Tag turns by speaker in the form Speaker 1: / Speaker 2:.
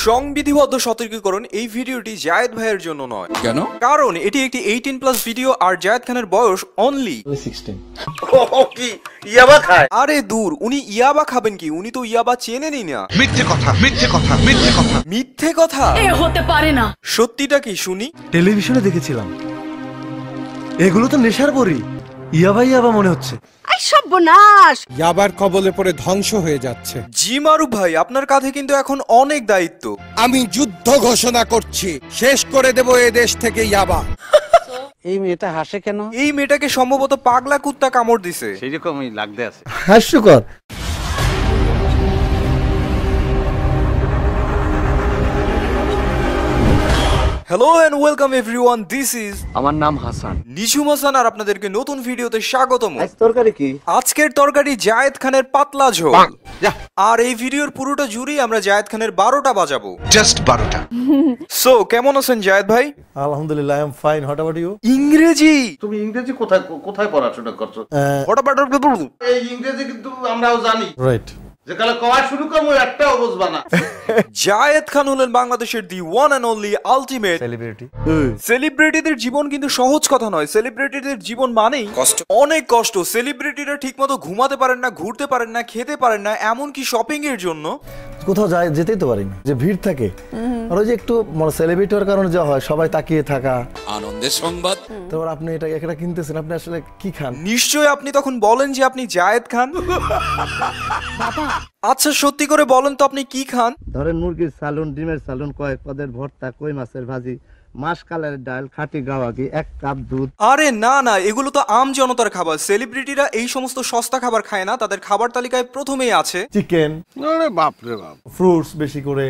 Speaker 1: সংবিধিবদ্ধ সতর্কীকরণ, এই ভিডিওটি জায়েদ ভাইয়ের জন্য নয়।
Speaker 2: কেন?
Speaker 1: কারণ এটি একটি 18+ ভিডিও আর জায়েদ খানের বয়স অনলি
Speaker 3: 16।
Speaker 4: কি ইয়াবা খায়?
Speaker 1: আরে দূর, উনি ইয়াবা খাবেন কি? উনি তো ইয়াবা চেনেনই না।
Speaker 4: মিথ্যে কথা, মিথ্যে কথা, মিথ্যে কথা।
Speaker 1: মিথ্যে কথা?
Speaker 5: এ হতে পারে না।
Speaker 1: সত্যিটা কি শুনি?
Speaker 3: টেলিভিশনে দেখেছিলাম, এগুলো তো নেশার বড়ি। ইয়াবা ইয়াবা মনে হচ্ছে।
Speaker 5: সর্বনাশ!
Speaker 6: ইয়াবার কবলে পড়ে ধ্বংস হয়ে যাচ্ছে।
Speaker 1: জি মারুফ ভাই, আপনার কাঁধে কিন্তু এখন অনেক দায়িত্ব।
Speaker 6: আমি যুদ্ধ ঘোষণা করছি, শেষ করে দেব এ দেশ থেকে ইয়াবা।
Speaker 7: এই মেয়েটা হাসে কেন?
Speaker 1: এই মেয়েটাকে সম্ভবত পাগলা কুত্তা কামড় দিছে।
Speaker 7: সেই রকমই লাগতে আছে।
Speaker 3: হাস্যকর।
Speaker 1: Hello and welcome everyone, this is
Speaker 7: আমার নাম হাসান।
Speaker 1: নিঝুম হাসান আর আপনাদেরকে নতুন ভিডিওতে স্বাগতম।
Speaker 7: তরকারি কি?
Speaker 1: আজকের তরকারি জায়েদ খানের পাতলা ঝোল। আর এই ভিডিওর পুরোটা জুড়েই আমরা জায়েদ খানের 12টা বাজাবো।
Speaker 4: জাস্ট 12টা।
Speaker 1: সো কেমন আছেন জায়েদ ভাই?
Speaker 3: আলহামদুলিল্লাহ, I am fine. What about you?
Speaker 1: ইংরেজি?
Speaker 7: তুমি ইংরেজি কোথায় কোথায় পড়াশোনা করছো? এই ইংরেজি কিন্তু আমরাও জানি।
Speaker 3: রাইট।
Speaker 7: যে কালে কওয়া শুরু করবো একটাও বুঝবা না।
Speaker 1: জায়েদ খান হলেন বাংলাদেশের the one and only ultimate
Speaker 3: celebrity.
Speaker 1: সেলিব্রিটিদের জীবন কিন্তু সহজ কথা নয়। সেলিব্রিটিদের জীবন মানেই কষ্ট, অনেক কষ্ট। সেলিব্রিটিরা ঠিকমতো ঘুমাতে পারেন না, ঘুরতে পারেন না, খেতে পারেন না, এমনকি শপিং এর জন্য
Speaker 3: কোথাও যেতেই তো পারি না, যে ভিড় থাকে। আর ওই যে একটু সেলিব্রিটির কারণে যা হয়, সবাই তাকিয়ে থাকা,
Speaker 2: আনন্দের সংবাদ।
Speaker 3: তারপর আপনি এটা কিনতেছেন, আপনি আসলে কি খান?
Speaker 1: নিশ্চয়ই আপনি তখন বলেন যে আপনি জায়েদ খান। আচ্ছা সত্যি করে বলেন তো আপনি কি খান?
Speaker 7: ধরেন মুরগির সালুন, ডিমের সালুন, কয়েক পদের ভর্তা, কই মাছের ভাজি, মাসকালের ডাল, খাঁটি গাওয়া ঘি, 1 কাপ দুধ।
Speaker 1: আরে না না, এগুলো তো আম জনতার খাবার। সেলিব্রিটিরা এই সমস্ত সস্তা খাবার খায় না। তাদের খাবার তালিকায় প্রথমেই আছে
Speaker 3: চিকেন,
Speaker 4: আরে বাপ রে বাপ।
Speaker 3: ফ্রুটস বেশি করে,